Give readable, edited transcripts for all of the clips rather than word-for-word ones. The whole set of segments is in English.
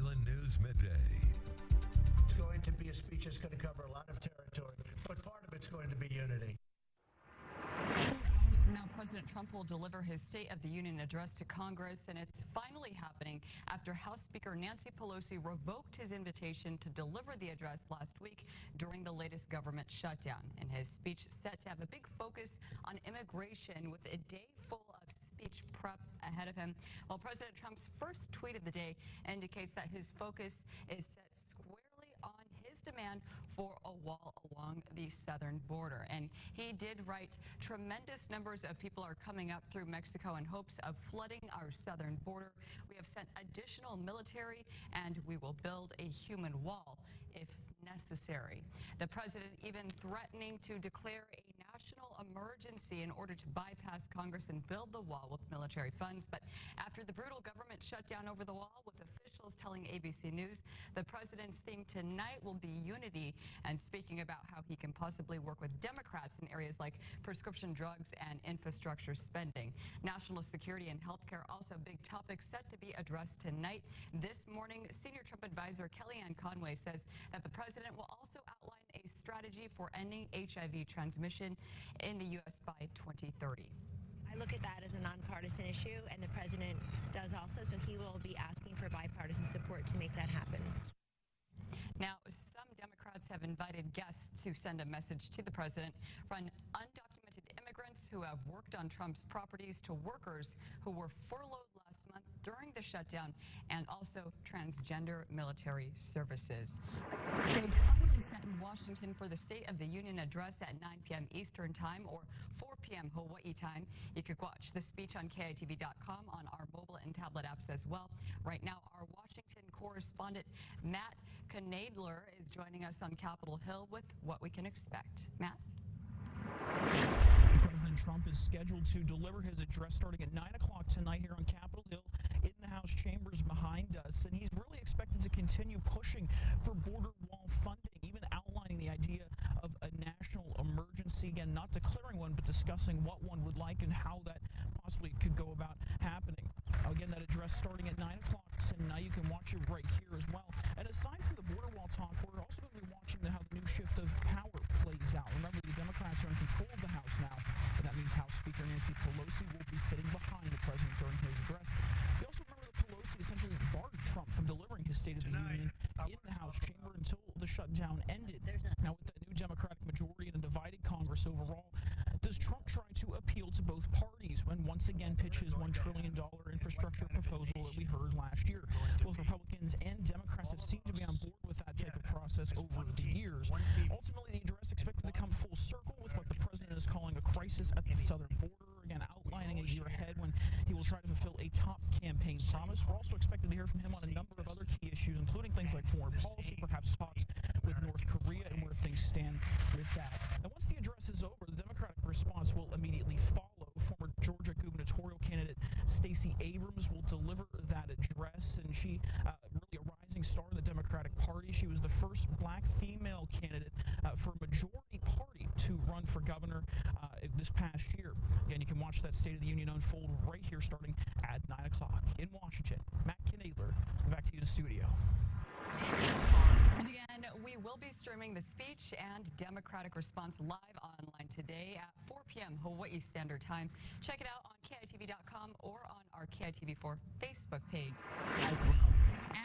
Island News Midday. It's going to be a speech that's going to cover a lot of territory, but part of it's going to be unity. Hours from now, President Trump will deliver his State of the Union address to Congress, and it's finally happening after House Speaker Nancy Pelosi revoked his invitation to deliver the address last week during the latest government shutdown. In his speech set to have a big focus on immigration with a day full of speech prep ahead of him, while President Trump's first tweet of the day indicates that his focus is set squarely on his demand for a wall along the southern border. And he did write, tremendous numbers of people are coming up through Mexico in hopes of flooding our southern border. We have sent additional military and we will build a human wall if necessary. The president even threatening to declare a national emergency in order to bypass Congress and build the wall with military funds. But after the brutal government shutdown over the wall, with officials telling ABC News the president's theme tonight will be unity, and speaking about how he can possibly work with Democrats in areas like prescription drugs and infrastructure spending. National security and healthcare also big topics set to be addressed tonight. This morning, senior Trump advisor Kellyanne Conway says that the president will also outline a strategy for ending HIV transmission in the U.S. by 2030. I look at that as a nonpartisan issue, and the president does also, so he will be asking for bipartisan support to make that happen. Now, some Democrats have invited guests to send a message to the president, from undocumented immigrants who have worked on Trump's properties to workers who were furloughed last month during the shutdown, and also transgender military services. They finally set in Washington for the State of the Union address at 9 p.m. Eastern Time or 4 p.m. Hawaii time. You could watch the speech on KITV.com, on our mobile and tablet apps as well. Right now, our Washington correspondent Matt Knadler is joining us on Capitol Hill with what we can expect. Matt? President Trump is scheduled to deliver his address starting at 9 o'clock tonight here on Capitol Hill in the House chambers behind us. And he's really expected to continue pushing for border wall funding, even outlining the idea of a national emergency. Again, not declaring one, but discussing what one would like and how that possibly could go about happening. Again, that address starting at 9 o'clock tonight. You can watch it right here as well. And aside from the border wall talk, we're also going to be watching how the new shift of power plays out. Remember, the Democrats are in control of the House now, and that means House Speaker Nancy Pelosi will be sitting behind the president during his address. We also remember that Pelosi essentially barred Trump from delivering his State of the Union in the House chamber until the shutdown ended. Now, with that new Democratic majority and a divided Congress overall, does Trump try to appeal to both parties when once again pitch his $1 trillion infrastructure proposal that we heard last year? Both Republicans and Democrats have seemed to be on board with that type of process over the years. Ultimately, the address expected to come full circle with what the president is calling a crisis at the southern border, again outlining a year ahead when he will try to fulfill a top campaign promise. We're also expected to hear from him on a number of other key issues, including things like foreign policy, perhaps talks with North Korea, and where things stand with that. And once the address is over, the Democratic response will immediately follow. Former Georgia gubernatorial candidate Stacey Abrams will deliver that address, and she really a rising star in the Democratic Party. She was the first black female candidate for a majority party to run for governor this past year. Again, you can watch that State of the Union unfold right here starting at 9 o'clock in Washington. Matt Knadler, back to you in the studio. And again, we will be streaming the speech and Democratic response live online today at 4 p.m. Hawaii Standard Time. Check it out on KITV.com or on our KITV4 Facebook page as well.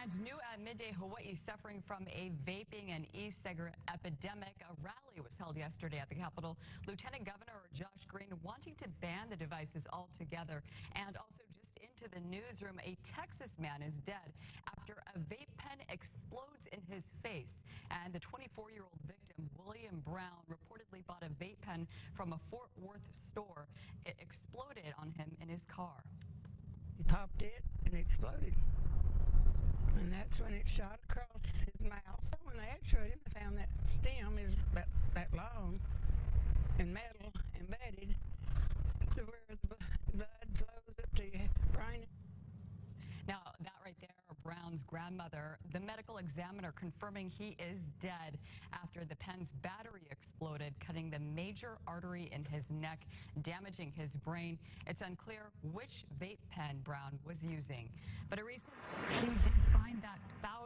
And new at midday, Hawaii suffering from a vaping and e-cigarette epidemic. A rally was held yesterday at the Capitol. Lieutenant Governor Josh Green wanting to ban the devices altogether. And also just into the newsroom, a Texas man is dead after a vape pen explodes in his face. And the 24-year-old victim, William Brown, reportedly bought a vape pen from a Fort Worth store. It exploded on him in his car. He popped it and it exploded. And that's when it shot across his mouth. When they x-rayed him, they found that stem is about that long and metal embedded to where the blood flows up to your brain. Now, that right there, Brown's grandmother, the medical examiner confirming he is dead after the pen's battery exploded, cutting the major artery in his neck, damaging his brain. It's unclear which vape pen Brown was using. But a recent study did find that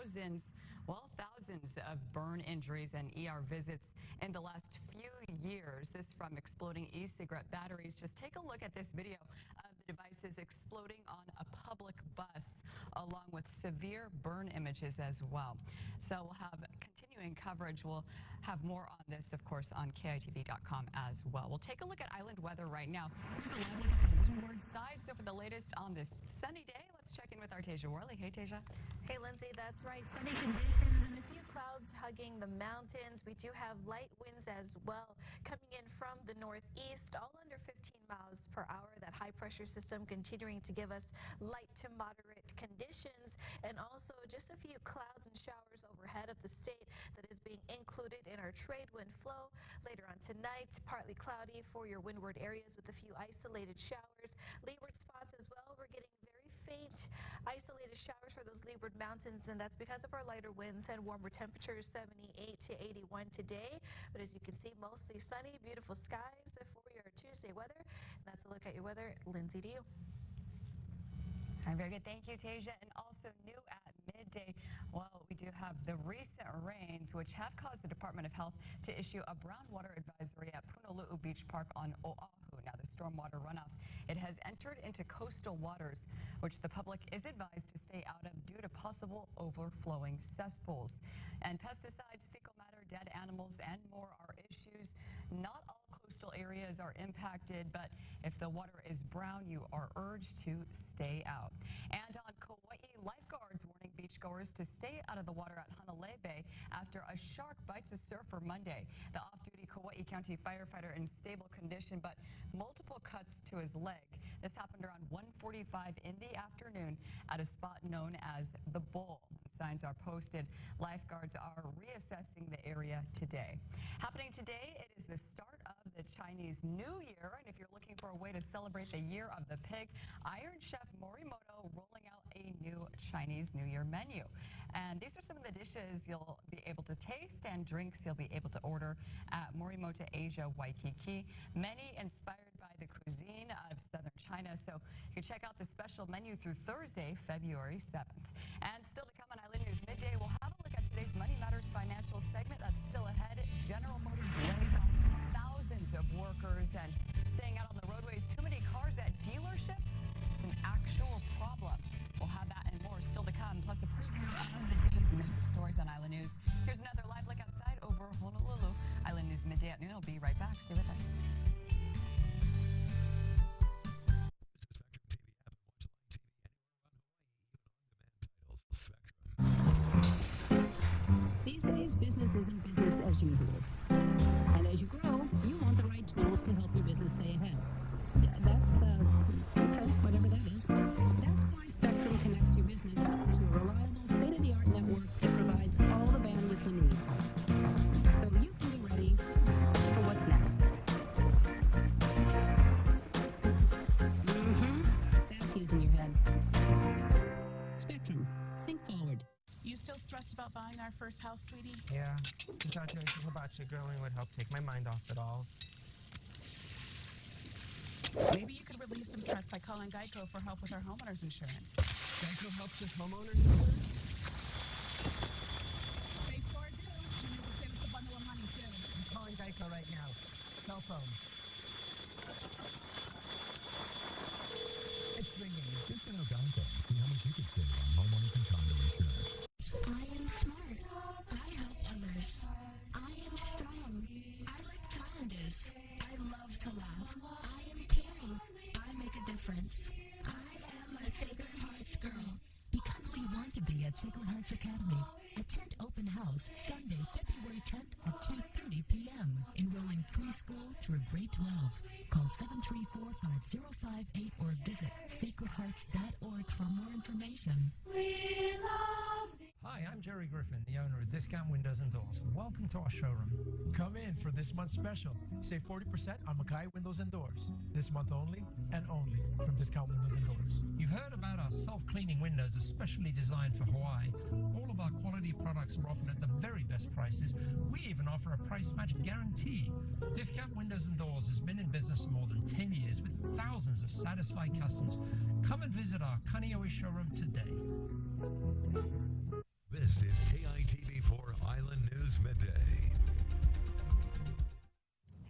thousands of burn injuries and ER visits in the last few years. This from exploding e-cigarette batteries. Just take a look at this video of the devices exploding on a public bus, along with severe burn images as well. So we'll have continuing coverage. We'll have more on this, of course, on KITV.com as well. We'll take a look at island weather right now. Here's a live look at the windward side. So for the latest on this sunny day, let's check in with our Tasia Worley. Hey, Tasia. Hey, Lindsay, that's right. Sunny conditions and a few clouds hugging the mountains. We do have light winds as well coming in from the northeast, all under 15 miles per hour. That high pressure system continuing to give us light to moderate conditions, and also just a few clouds and showers overhead of the state that is being included in our trade wind flow. Later on tonight, partly cloudy for your windward areas with a few isolated showers. Leeward spots as well. We're getting very faint isolated showers for those leeward mountains, and that's because of our lighter winds and warmer temperatures, 78 to 81 today. But as you can see, mostly sunny, beautiful skies for your Tuesday weather. And that's a look at your weather. Lindsay, to you. All right, very good. Thank you, Tasia. And also new at midday, well, we do have the recent rains, which have caused the Department of Health to issue a brown water advisory at Punalu'u Beach Park on Oahu. Now, the stormwater runoff, it has entered into coastal waters, which the public is advised to stay out of due to possible overflowing cesspools. And pesticides, fecal matter, dead animals, and more are issues. Not all coastal areas are impacted, but if the water is brown, you are urged to stay out. And on Kauai, lifeguards warning beachgoers to stay out of the water at Hanalei Bay after a shark bites a surfer Monday. The off-duty Kauai County firefighter in stable condition, but multiple cuts to his leg. This happened around 1:45 in the afternoon at a spot known as the Bull. Signs are posted. Lifeguards are reassessing the area today. Happening today, it is the start of the Chinese New Year, and if you're looking for a way to celebrate the Year of the Pig, Iron Chef Morimoto rolling out a new Chinese New Year menu. And these are some of the dishes you'll be able to taste and drinks you'll be able to order at Morimoto Asia Waikiki. Many inspired by the cuisine of southern China, so you can check out the special menu through Thursday, February 7th. And still to come on Island News Midday, we'll have a look at today's Money Matters financial segment that's still ahead. General Motors lays off thousands of workers, and staying out on the roadways, too many cars at dealerships, it's an actual problem. We'll have that and more still to come, plus a preview of the day's major stories on Island News. Here's another live look outside over Honolulu. Island News Midday at noon. I'll be right back. Stay with us. These days, business isn't business as usual. And as you grow, you want the right tools to help your business stay ahead. That's, okay, whatever that is. That's why Spectrum connects your business to a reliable, state-of-the-art network that provides all the bandwidth you need. So you can be ready for what's next. That's using your head. Spectrum. Think forward. You still stressed about buying our first house, sweetie? Yeah, I thought anything about you growing would help take my mind off it all. Maybe you could relieve some stress by calling Geico for help with our homeowner's insurance. Geico helps with homeowners insurance? They sure do. And you can save us a bundle of money, too. I'm calling Geico right now. Cell phone. It's ringing. Get to know Geico. See how much you can save on homeowners and condo insurance. I am smart. I help others. I am strong. I like challenges. I love to laugh. I am caring. I make a difference. I am a Sacred Hearts girl. Become who you want to be at Sacred Hearts Academy. Attend open house Sunday, February 10th at 2:30 p.m. Enrolling preschool through grade 12. Call 734-5058 or visit sacredhearts.org for more information. We love you. Hi, I'm Jerry Griffin, the owner of Discount Windows and Doors. Welcome to our showroom. Come in for this month's special. Save 40% on Mackay Windows and Doors. This month only and only from Discount Windows and Doors. You've heard about our self-cleaning windows, especially designed for Hawaii. All of our quality products are offered at the very best prices. We even offer a price match guarantee. Discount Windows and Doors has been in business for more than 10 years with thousands of satisfied customers. Come and visit our Kaneohe showroom today. This News Midday.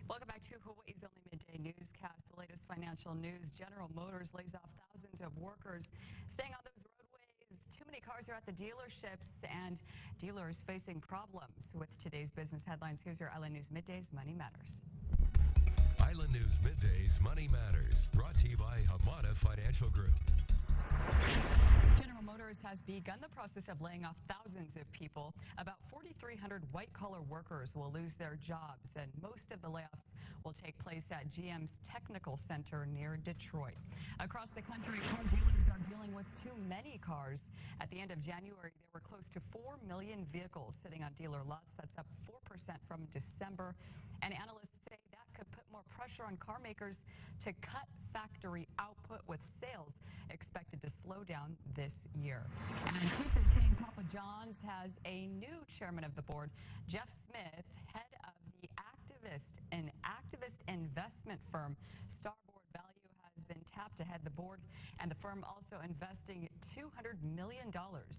Welcome back to Hawaii's only midday newscast. The latest financial news. General Motors lays off thousands of workers staying on those roadways. Too many cars are at the dealerships, and dealers facing problems. With today's business headlines, here's your Island News Midday's Money Matters. Island News Midday's Money Matters, brought to you by Hamada Financial Group. General Motors has begun the process of laying off thousands of people. About 4,300 white-collar workers will lose their jobs, and most of the layoffs will take place at GM's Technical Center near Detroit. Across the country, car dealers are dealing with too many cars. At the end of January, there were close to 4 million vehicles sitting on dealer lots. That's up 4% from December. And analysts say that could put more pressure on car makers to cut factory output, with sales expected to slow down this year. And pizza chain Papa John's has a new chairman of the board. Jeff Smith, head of the activist investment firm Starboard Value, has been tapped to head the board, and the firm also investing $200 million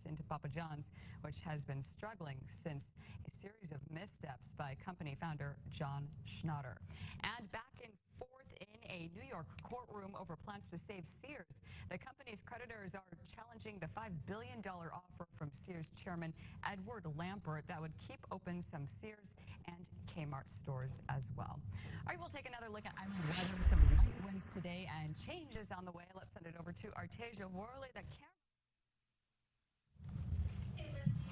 into Papa John's, which has been struggling since a series of missteps by company founder John Schnatter. And back and forth in a New York courtroom over plans to save Sears. The company's creditors are challenging the $5 billion offer from Sears chairman Edward Lampert that would keep open some Sears and Kmart stores as well. All right, we'll take another look at island weather. Some light winds today and changes on the way. Let's send it over to Artasia Worley, the camera. Hey, Lindsay,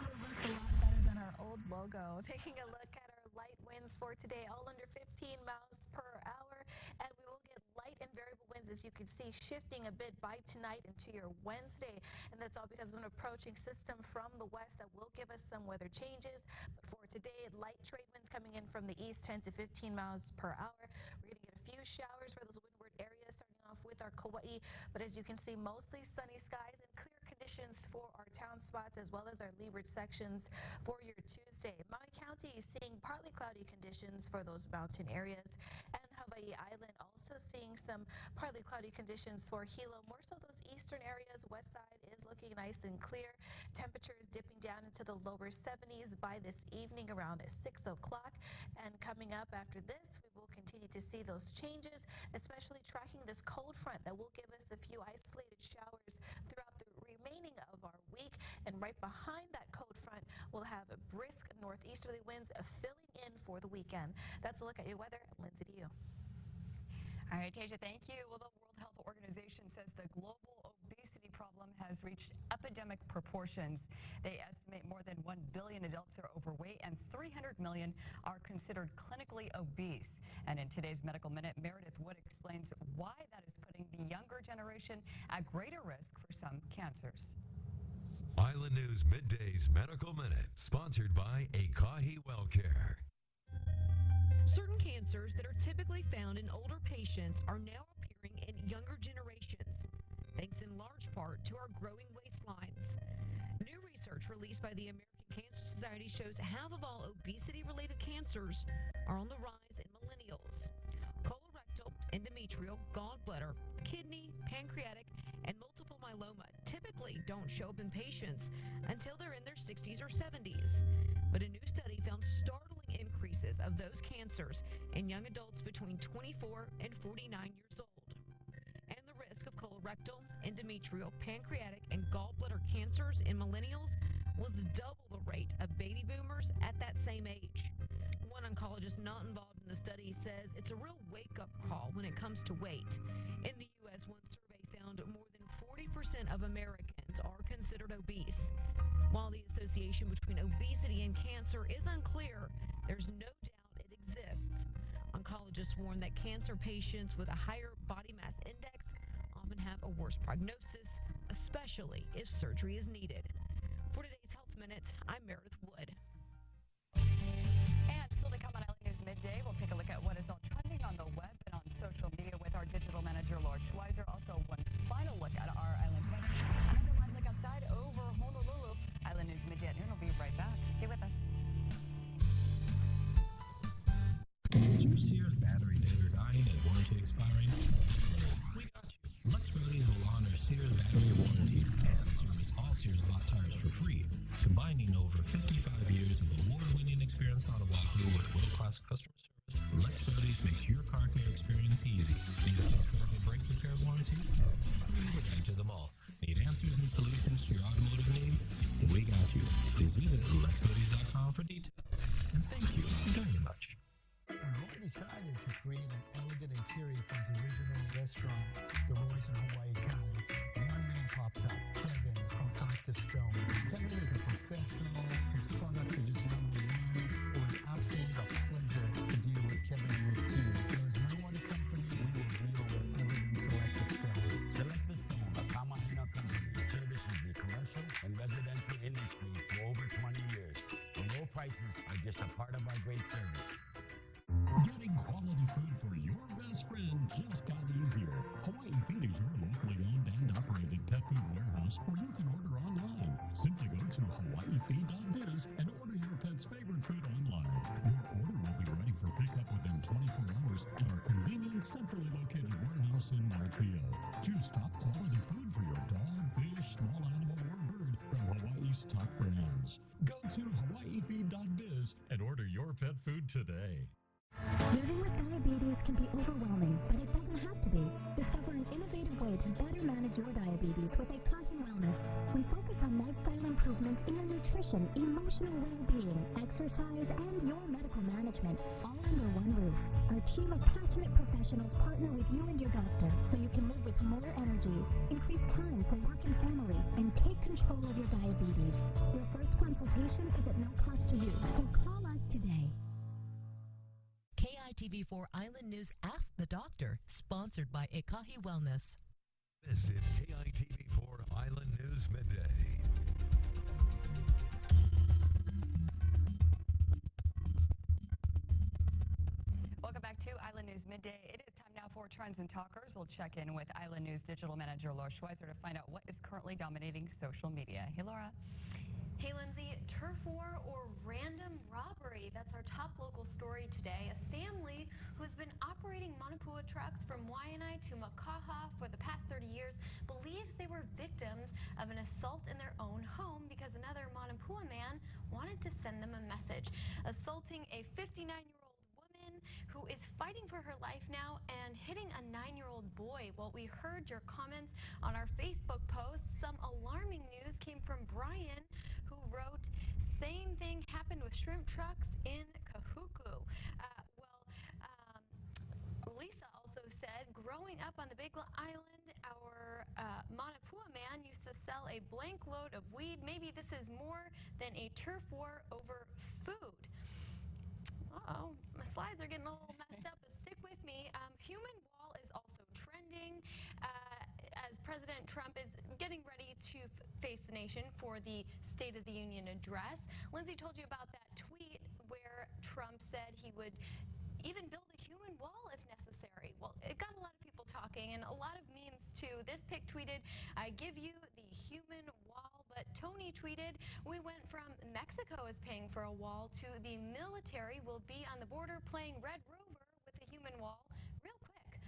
it looks a lot better than our old logo. Taking a look at our light winds for today, all under 15 miles per hour, and we will get light and variable winds, as you can see, shifting a bit by tonight into your Wednesday, and that's all because of an approaching system from the west that will give us some weather changes. But for today, light trade winds coming in from the east, 10 to 15 miles per hour. We're going to get a few showers for those windward areas, starting off with our Kauai, but as you can see, mostly sunny skies and clear conditions for our town spots, as well as our leeward sections for your Tuesday. Maui County is seeing partly cloudy conditions for those mountain areas, and Hawaii Island also seeing some partly cloudy conditions for Hilo. More so those eastern areas. West side is looking nice and clear. Temperatures dipping down into the lower 70s by this evening around 6 o'clock. And coming up after this, we will continue to see those changes, especially tracking this cold front that will give us a few isolated showers throughout the remaining of our week. And right behind that cold front, we'll have brisk northeasterly winds filling in for the weekend. That's a look at your weather. Lindsay, to you. All right, Tasia, thank you. Well, the World Health Organization says the global obesity problem has reached epidemic proportions. They estimate more than 1 billion adults are overweight and 300 million are considered clinically obese. And in today's Medical Minute, Meredith Wood explains why that is putting the younger generation at greater risk for some cancers. Island News Midday's Medical Minute, sponsored by Ekahi Wellcare. Certain cancers that are typically found in older patients are now appearing in younger generations, thanks in large part to our growing waistlines. New research released by the American Cancer Society shows half of all obesity-related cancers are on the rise in millennials. Colorectal, endometrial, gallbladder, kidney, pancreatic, and multiple myeloma typically don't show up in patients until they're in their 60s or 70s. But a new study found startling increases of those cancers in young adults between 24 and 49 years old. And the risk of colorectal, endometrial, pancreatic, and gallbladder cancers in millennials was double the rate of baby boomers at that same age. One oncologist not involved in the study says it's a real wake-up call when it comes to weight. In the U.S., one survey found more than 40% of Americans are considered obese. While the association between obesity and cancer is unclear, there's no doubt it exists. Oncologists warn that cancer patients with a higher body mass index often have a worse prognosis, especially if surgery is needed. For today's Health Minute, I'm Meredith Wood. And still to come on Island News Midday, we'll take a look at what is all trending on the web and on social media with our digital manager, Laura Schweizer. Also, one final look at our island weather. Another live look outside over Honolulu. Island News Midday at noon. We'll be right back. Stay with us. Is your Sears battery dead or dying and warranty expiring? We got you. Lux Release will honor Sears battery warranties and service all Sears bought tires for free, combining over 55 years of award-winning experience on Oahu with world-class customer service, Lex Brothers makes your car care experience easy. Need a fixed or brake repair warranty? Free delivery to them all. Need answers and solutions to your automotive needs? We got you. Please visit LexBuddies.com for details. And thank you very much. Roy decided to create an elegant interior from his original restaurant, the Roy's in Hawaii County. One man popped up, Kevin from top to stone. Kevin is a professional. His products are just number one. It was absolutely a pleasure to deal with Kevin and his team. There is no other company we will deal with other than Selective Stone. Selective Stone, a Kamahina company, services the commercial and residential industry for over 20 years. The low prices are just a part of our great service. Getting quality food for your best friend just got easier. Hawaii Feed is your locally owned and operated pet food warehouse where you can order online. Simply go to hawaiifeed.biz and order your pet's favorite food online. Your order will be ready for pickup within 24 hours at our convenient, centrally located warehouse in North Via. Choose top quality food for your dog, fish, small animal, or bird from Hawaii's top brands. Go to hawaiifeed.biz and order your pet food today. Living with diabetes can be overwhelming, but it doesn't have to be. Discover an innovative way to better manage your diabetes with Ekahi Wellness. We focus on lifestyle improvements in your nutrition, emotional well-being, exercise, and your medical management, all under one roof. Our team of passionate professionals partner with you and your doctor so you can live with more energy, increase time for work and family, and take control of your diabetes. Your first consultation is at no cost to you, so call us today. KITV4 Island News Ask the Doctor, sponsored by Ekahi Wellness. This is KITV4 Island News Midday. Welcome back to Island News Midday. It is time now for Trends and Talkers. We'll check in with Island News Digital Manager Laura Schweizer to find out what is currently dominating social media. Hey, Laura. Hey, Lindsay. Turf war or random robbery? That's our top local story today. A family who's been operating Manapua trucks from Waianae to Makaha for the past 30 years believes they were victims of an assault in their own home because another Manapua man wanted to send them a message, assaulting a 59-year-old woman who is fighting for her life now and hitting a 9-year-old boy. Well, we heard your comments on our Facebook post. Some alarming news came from Brian, who wrote, "Same thing happened with shrimp trucks in Kahuku." Lisa also said, "Growing up on the Big Island, our Manapua man used to sell a blank load of weed. Maybe this is more than a turf war over food." Uh-oh, my slides are getting a little messed up, but stick with me. Human wall is also trending as President Trump is getting ready to face the nation for the State of the Union address. Lindsay told you about that tweet where Trump said he would even build a human wall if necessary. Well, it got a lot of people talking and a lot of memes too. This pic tweeted, "I give you the human wall," but Tony tweeted, "We went from Mexico is paying for a wall to the military will be on the border playing Red Rover with a human wall real quick."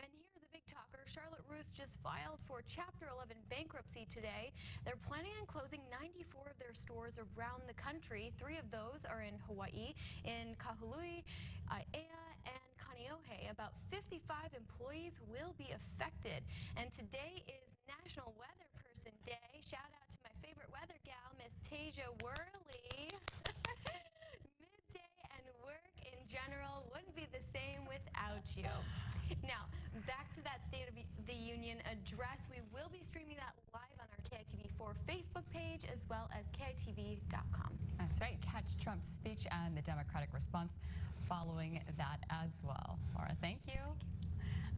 And here's a big talker. Charlotte Russe just filed for Chapter 11 bankruptcy today. They're planning on closing 94 of their stores around the country. 3 of those are in Hawaii, in Kahului, Aiea, and Kaneohe. About 55 employees will be affected. And today is National Weather Person Day. Shout out to my favorite weather gal, Miss Tasia Worley. Midday and work in general wouldn't be the same without you. Now, back to that State of the Union address. We will be streaming that live on our KITV4 Facebook page as well as KITV.com. That's right. Catch Trump's speech and the Democratic response following that as well. Laura, thank you.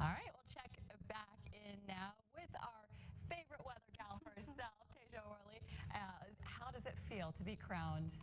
All right, we'll check back in now with our favorite weather gal herself, Tasia Worley. How does it feel to be crowned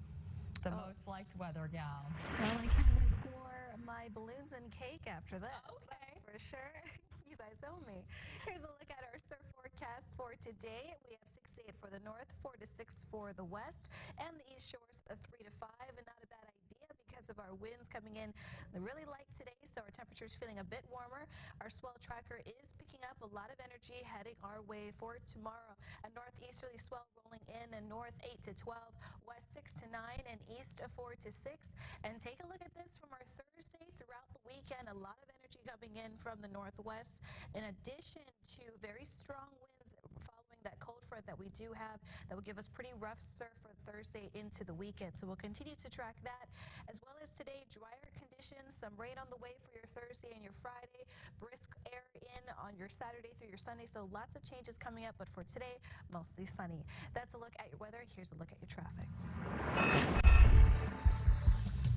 the most liked weather gal? Well, I can't wait for my balloons and cake after this. Okay. That's for sure. You guys owe me. Here's a look at our surf forecast for today. We have 6 to 8 for the north, 4 to 6 for the west, and the east shores 3 to 5. And not a bad idea because because of our winds coming in really light today, so our temperature's feeling a bit warmer. Our swell tracker is picking up a lot of energy heading our way for tomorrow. A northeasterly swell rolling in and north 8 to 12, west 6 to 9, and east 4 to 6. And take a look at this from our Thursday throughout the weekend. A lot of energy coming in from the northwest, in addition to very strong winds following that cold front that we do have that will give us pretty rough surf for Thursday into the weekend. So we'll continue to track that, as well as today, drier conditions, some rain on the way for your Thursday and your Friday, brisk air in on your Saturday through your Sunday. So lots of changes coming up, but for today, mostly sunny. That's a look at your weather. Here's a look at your traffic.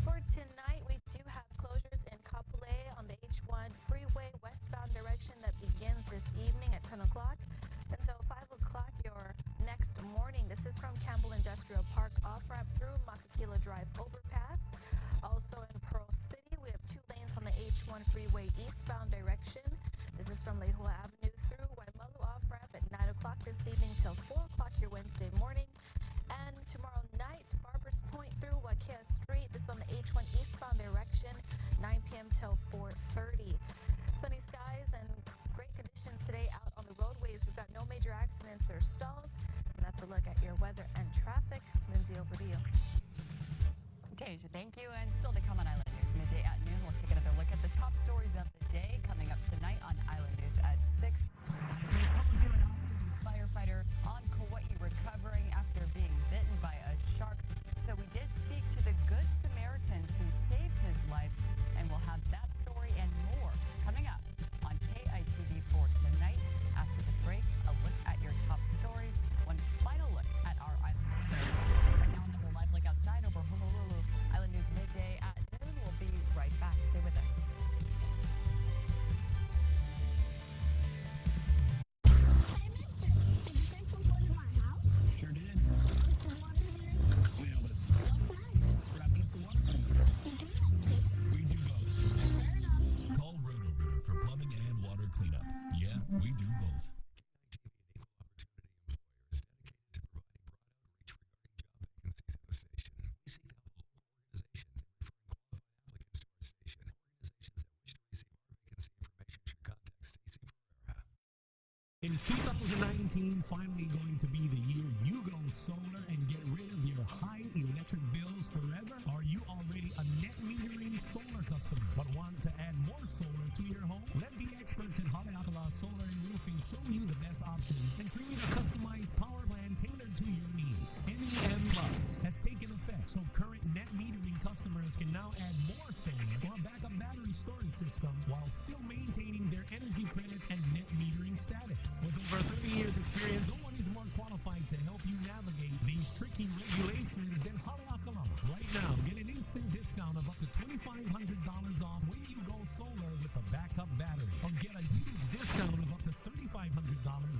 For tonight, we do have closures in Kapolei on the H1 freeway westbound direction that begins this evening at 10 o'clock until 5 o'clock your next morning. This is from Campbell Industrial Park off-ramp through Makakila Drive overpass. Also in Pearl City, we have 2 lanes on the H1 freeway eastbound direction. This is from Lehua Avenue through Waimalu off-ramp at 9 o'clock this evening till 4 o'clock your Wednesday morning. And tomorrow night, Barbers Point through Wakea Street. This is on the H1 eastbound direction, 9 p.m. till 4:30. Sunny skies and great conditions today out on the roadways. We've got no major accidents or stalls. And that's a look at your weather and traffic. Lindsay, over to you. Deja, thank you. And still to come on Island News midday at noon, we'll take another look at the top stories of the day coming up tonight on Island News at 6. As we told you, an off-duty firefighter on Kauai recovering after being bitten by a shark. So we did speak to the Good Samaritans who saved his life, and we'll have that story and more coming up on KITV4 tonight. After the break, a look at your top stories, one final look at our island weather. Right now, another live look outside over Honolulu. Island News midday at noon. We'll be right back. Stay with us. Is 2019 finally going to be the year you go solar and get rid of your high electric bills forever? Are you already a net metering solar customer but want to add more solar to your home? Let the experts at Haleakala Solar and Roofing show you the best options and create a customized power plan tailored to your needs. NEM Plus has taken effect, so current net metering customers can now add more solar or a backup battery storage system while still maintaining their energy credit and net metering status. With over 30 years experience, no one is more qualified to help you navigate these tricky regulations than Haleakala. Right now, get an instant discount of up to $2,500 off when you go solar with a backup battery. Or get a huge discount of up to $3,500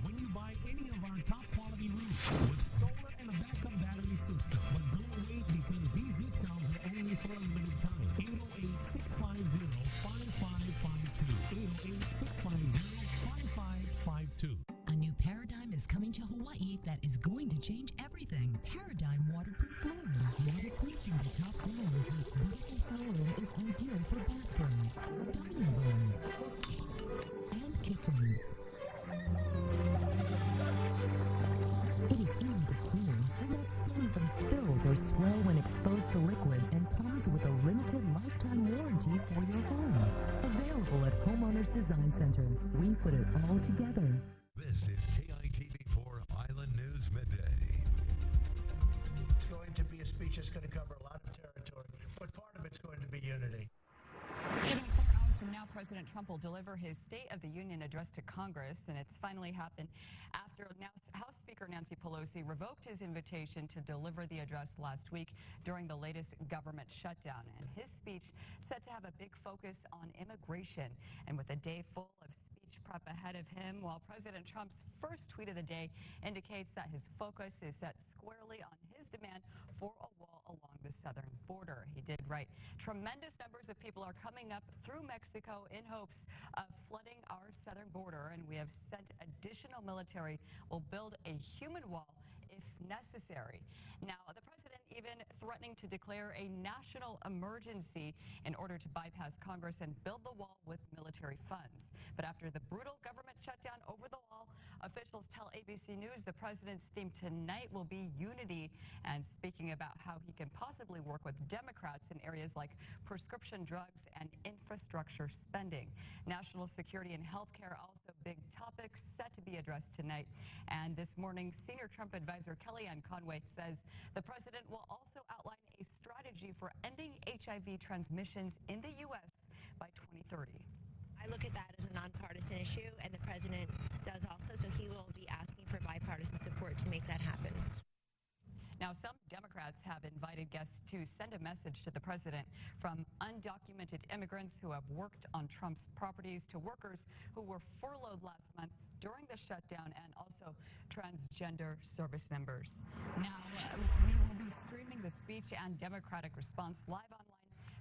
when you buy any of our top quality roofs with solar and a backup battery system. But don't wait, because these discounts are only for a limited time. 808-650-5552. 808-650-5552. A new paradigm is coming to Hawaii that is going to change everything. Paradigm waterproof flooring. Waterproofing the top down with this beautiful flooring is ideal for bathrooms, dining rooms, and kitchens. It is easy to clean, will not stain from spills or swell when exposed to liquids, and comes with a limited lifetime warranty for your home. Available at Homeowners Design Center. We put it all together. This is KITV4 Island News Midday. It's going to be a speech that's going to cover a lot of territory, but part of it's going to be unity. In 4 hours from now, President Trump will deliver his State of the Union address to Congress, and it's finally happened after House Speaker Nancy Pelosi revoked his invitation to deliver the address last week during the latest government shutdown. And his speech set to have a big focus on immigration. And with a day full of speech prep ahead of him, while President Trump's first tweet of the day indicates that his focus is set squarely on his demand for a wall along the southern border. He did write, "Tremendous numbers of people are coming up through Mexico in hopes of flooding our southern border, and we have sent additional military. We'll build a human wall if necessary. Now, the president even threatening to declare a national emergency in order to bypass Congress and build the wall with military funds. But after the brutal government shutdown over the wall, officials tell ABC News the president's theme tonight will be unity, and speaking about how he can possibly work with Democrats in areas like prescription drugs and infrastructure spending. National security and health care also big topics set to be addressed tonight. And this morning, senior Trump advisor Kellyanne Conway says the president will also outline a strategy for ending HIV transmissions in the U.S. by 2030. I look at that as a nonpartisan issue, and the president does also, so he will be asking for bipartisan support to make that happen. Now, some Democrats have invited guests to send a message to the president, from undocumented immigrants who have worked on Trump's properties to workers who were furloughed last month during the shutdown, and also transgender service members. Now, we will be streaming the speech and Democratic response live online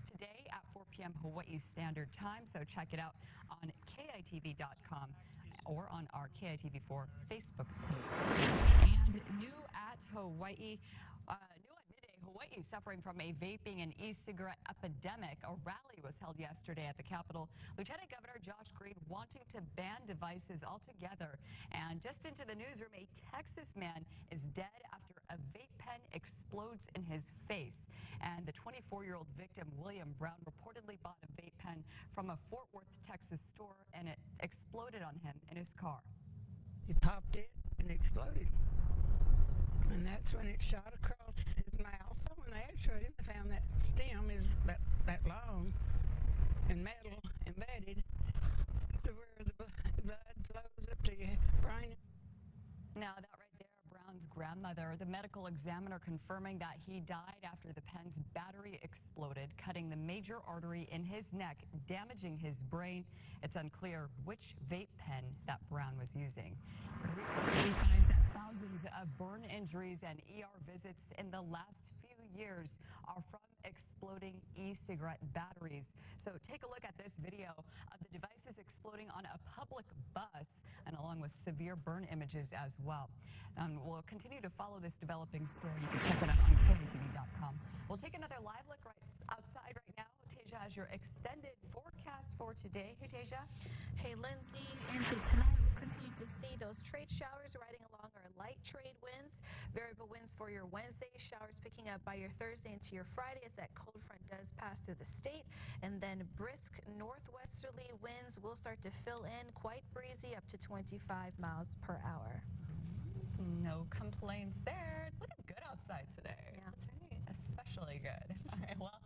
today at 4 p.m. Hawaii Standard Time, so check it out on KITV.com or on our KITV4 Facebook page. And new at Hawaii, Hawaii suffering from a vaping and e-cigarette epidemic. A rally was held yesterday at the Capitol. Lieutenant Governor Josh Green wanting to ban devices altogether. And just into the newsroom, a Texas man is dead after a vape pen explodes in his face. And the 24-year-old victim, William Brown, reportedly bought a vape pen from a Fort Worth, Texas store, and it exploded on him in his car. He popped it and exploded. And that's when it shot across his mouth. When they x-rayed him, they found that stem is about that long and metal embedded to where the blood flows up to your brain. Now, that right there, Brown's grandmother, the medical examiner confirming that he died after the pen's battery exploded, cutting the major artery in his neck, damaging his brain. It's unclear which vape pen that Brown was using. He finds that thousands of burn injuries and ER visits in the last few years are from exploding e-cigarette batteries. So take a look at this video of the devices exploding on a public bus, and along with severe burn images as well. We'll continue to follow this developing story. You can check it out on KITV.com. We'll take another live look right outside right now. Tasia has your extended forecast for today. Hey, Tasia. Hey, Lindsay. Into tonight, we'll continue to see those trade showers riding along our light trade winds. Variable winds for your Wednesday. Showers picking up by your Thursday into your Friday as that cold front does pass through the state. And then brisk northwesterly winds will start to fill in, quite breezy, up to 25 miles per hour. No complaints there. It's looking good outside today. Yeah. It's especially good. All right, well,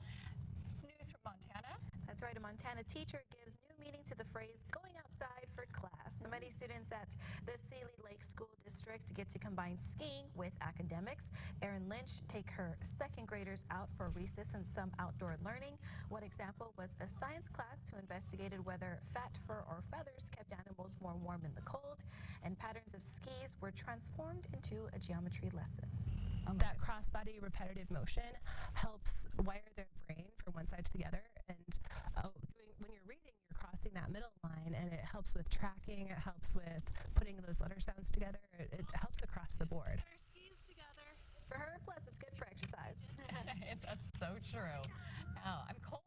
news from Montana. That's right. A Montana teacher gives new meaning to the phrase going outside for class. Many students at the Sealy Lake School District get to combine skiing with academics. Erin Lynch take her second graders out for recess and some outdoor learning. One example was a science class who investigated whether fat, fur, or feathers kept animals more warm in the cold, and patterns of skis were transformed into a geometry lesson. That cross-body repetitive motion helps wire their brain from one side to the other, and when you're reading, you're crossing that middle line, and it helps with tracking, it helps with putting those letter sounds together, it helps across the board. Put our skis together. For her, plus it's good for exercise. That's so true. Oh, I'm cold.